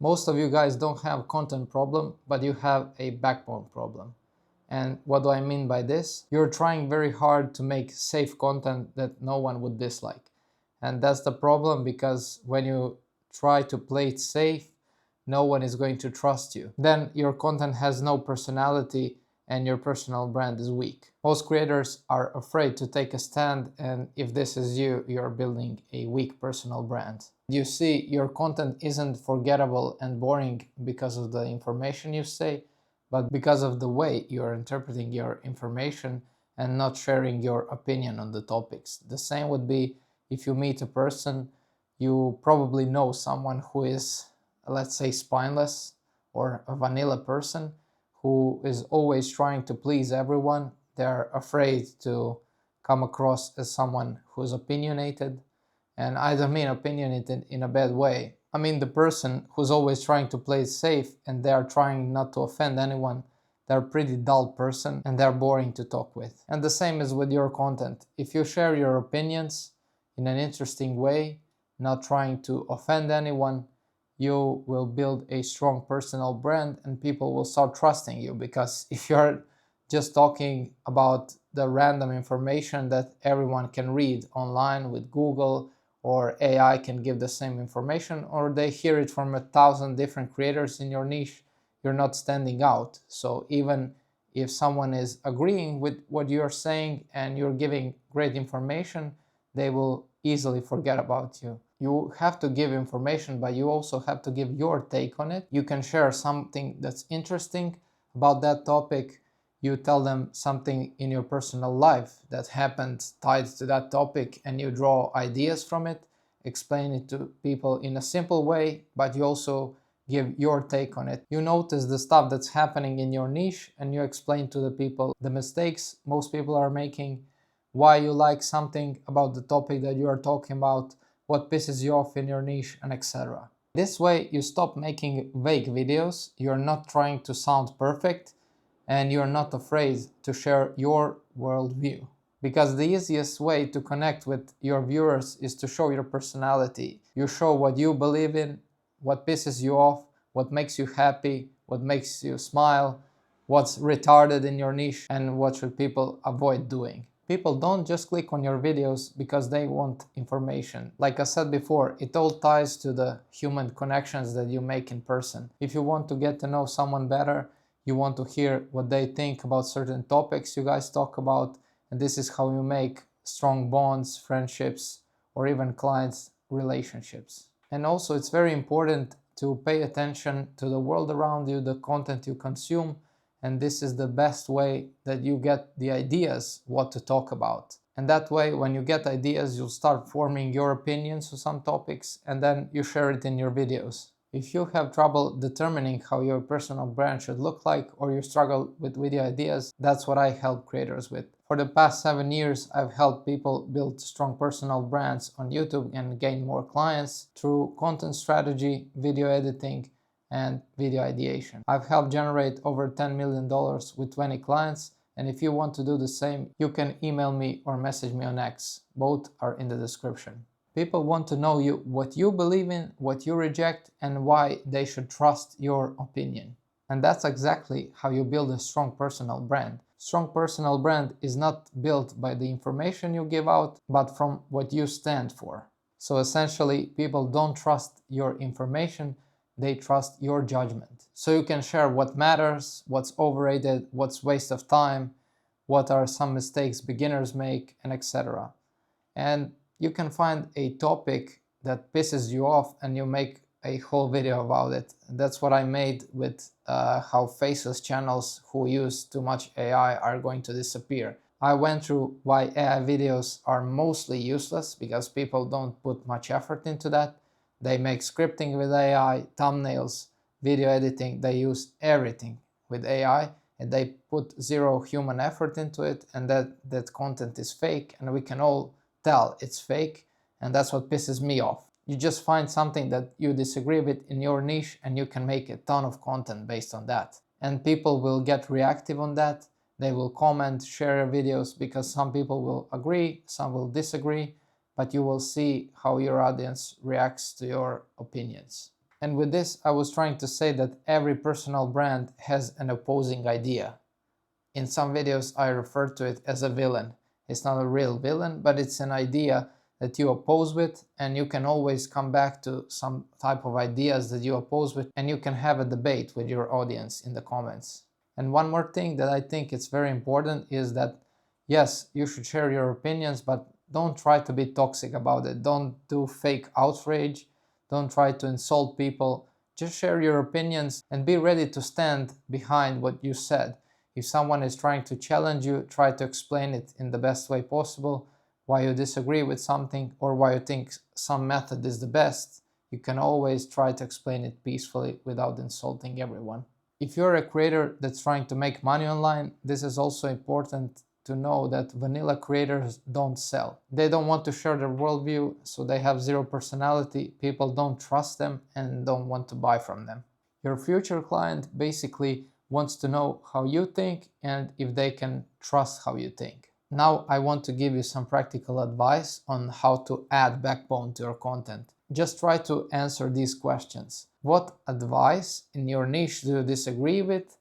Most of you guys don't have content problem, but you have a backbone problem. And what do I mean by this? You're trying very hard to make safe content that no one would dislike. And that's the problem, because when you try to play it safe, no one is going to trust you. Then your content has no personality and your personal brand is weak. Most creators are afraid to take a stand, and if this is you, you're building a weak personal brand. You see, your content isn't forgettable and boring because of the information you say, but because of the way you're interpreting your information and not sharing your opinion on the topics. The same would be if you meet a person, you probably know someone who is, let's say, spineless, or a vanilla person who is always trying to please everyone. They're afraid to come across as someone who's opinionated. And I don't mean opinionated in a bad way. I mean the person who's always trying to play it safe and they are trying not to offend anyone. They're a pretty dull person and they're boring to talk with. And the same is with your content. If you share your opinions in an interesting way, not trying to offend anyone, you will build a strong personal brand and people will start trusting you. Because if you're just talking about the random information that everyone can read online with Google, or AI can give the same information, or they hear it from 1,000 different creators in your niche, you're not standing out. So even if someone is agreeing with what you're saying and you're giving great information, they will easily forget about you. You have to give information, but you also have to give your take on it. You can share something that's interesting about that topic. You tell them something in your personal life that happened tied to that topic, and you draw ideas from it, explain it to people in a simple way, but you also give your take on it. You notice the stuff that's happening in your niche and you explain to the people the mistakes most people are making, why you like something about the topic that you are talking about, what pisses you off in your niche, and etc. This way you stop making vague videos, you're not trying to sound perfect, and you're not afraid to share your worldview. Because the easiest way to connect with your viewers is to show your personality. You show what you believe in, what pisses you off, what makes you happy, what makes you smile, what's retarded in your niche, and what should people avoid doing. People don't just click on your videos because they want information. Like I said before, it all ties to the human connections that you make in person. If you want to get to know someone better, you want to hear what they think about certain topics you guys talk about, and this is how you make strong bonds, friendships, or even clients relationships. And also it's very important to pay attention to the world around you, the content you consume, and this is the best way that you get the ideas what to talk about. And that way, when you get ideas, you'll start forming your opinions on some topics, and then you share it in your videos. If you have trouble determining how your personal brand should look like, or you struggle with video ideas, that's what I help creators with. For the past 7 years, I've helped people build strong personal brands on YouTube and gain more clients through content strategy, video editing, and video ideation. I've helped generate over $10 million with 20 clients, and if you want to do the same, you can email me or message me on X. Both are in the description. People want to know what you believe in, what you reject, and why they should trust your opinion. And that's exactly how you build a strong personal brand. Strong personal brand is not built by the information you give out, but from what you stand for. So essentially, people don't trust your information, they trust your judgment. So you can share what matters, what's overrated, what's waste of time, what are some mistakes beginners make, and etc. And you can find a topic that pisses you off and you make a whole video about it. That's what I made with how faceless channels who use too much AI are going to disappear. I went through why AI videos are mostly useless because people don't put much effort into that. They make scripting with AI, thumbnails, video editing, they use everything with AI and they put zero human effort into it, and that content is fake, and we can all tell it's fake, and that's what pisses me off. You just find something that you disagree with in your niche and you can make a ton of content based on that. And people will get reactive on that. They will comment, share your videos, because some people will agree, some will disagree, but you will see how your audience reacts to your opinions. And with this, I was trying to say that every personal brand has an opposing idea. In some videos, I refer to it as a villain. It's not a real villain, but it's an idea that you oppose with, and you can always come back to some type of ideas that you oppose with, and you can have a debate with your audience in the comments. And one more thing that I think it's very important is that, yes, you should share your opinions, but don't try to be toxic about it. Don't do fake outrage. Don't try to insult people. Just share your opinions and be ready to stand behind what you said. If someone is trying to challenge you, try to explain it in the best way possible, why you disagree with something or why you think some method is the best. You can always try to explain it peacefully without insulting everyone. If you're a creator that's trying to make money online, this is also important to know that vanilla creators don't sell. They don't want to share their worldview, so they have zero personality. People don't trust them and don't want to buy from them. Your future client basically wants to know how you think and if they can trust how you think. Now I want to give you some practical advice on how to add backbone to your content. Just try to answer these questions. What advice in your niche do you disagree with?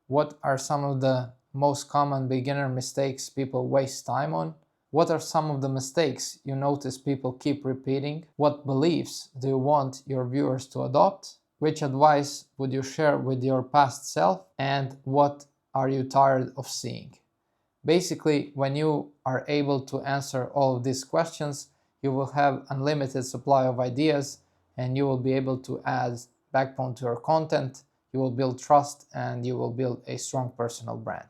What are some of the most common beginner mistakes people waste time on? What are some of the mistakes you notice people keep repeating? What beliefs do you want your viewers to adopt? Which advice would you share with your past self? And what are you tired of seeing? Basically, when you are able to answer all of these questions, you will have unlimited supply of ideas and you will be able to add backbone to your content. You will build trust and you will build a strong personal brand.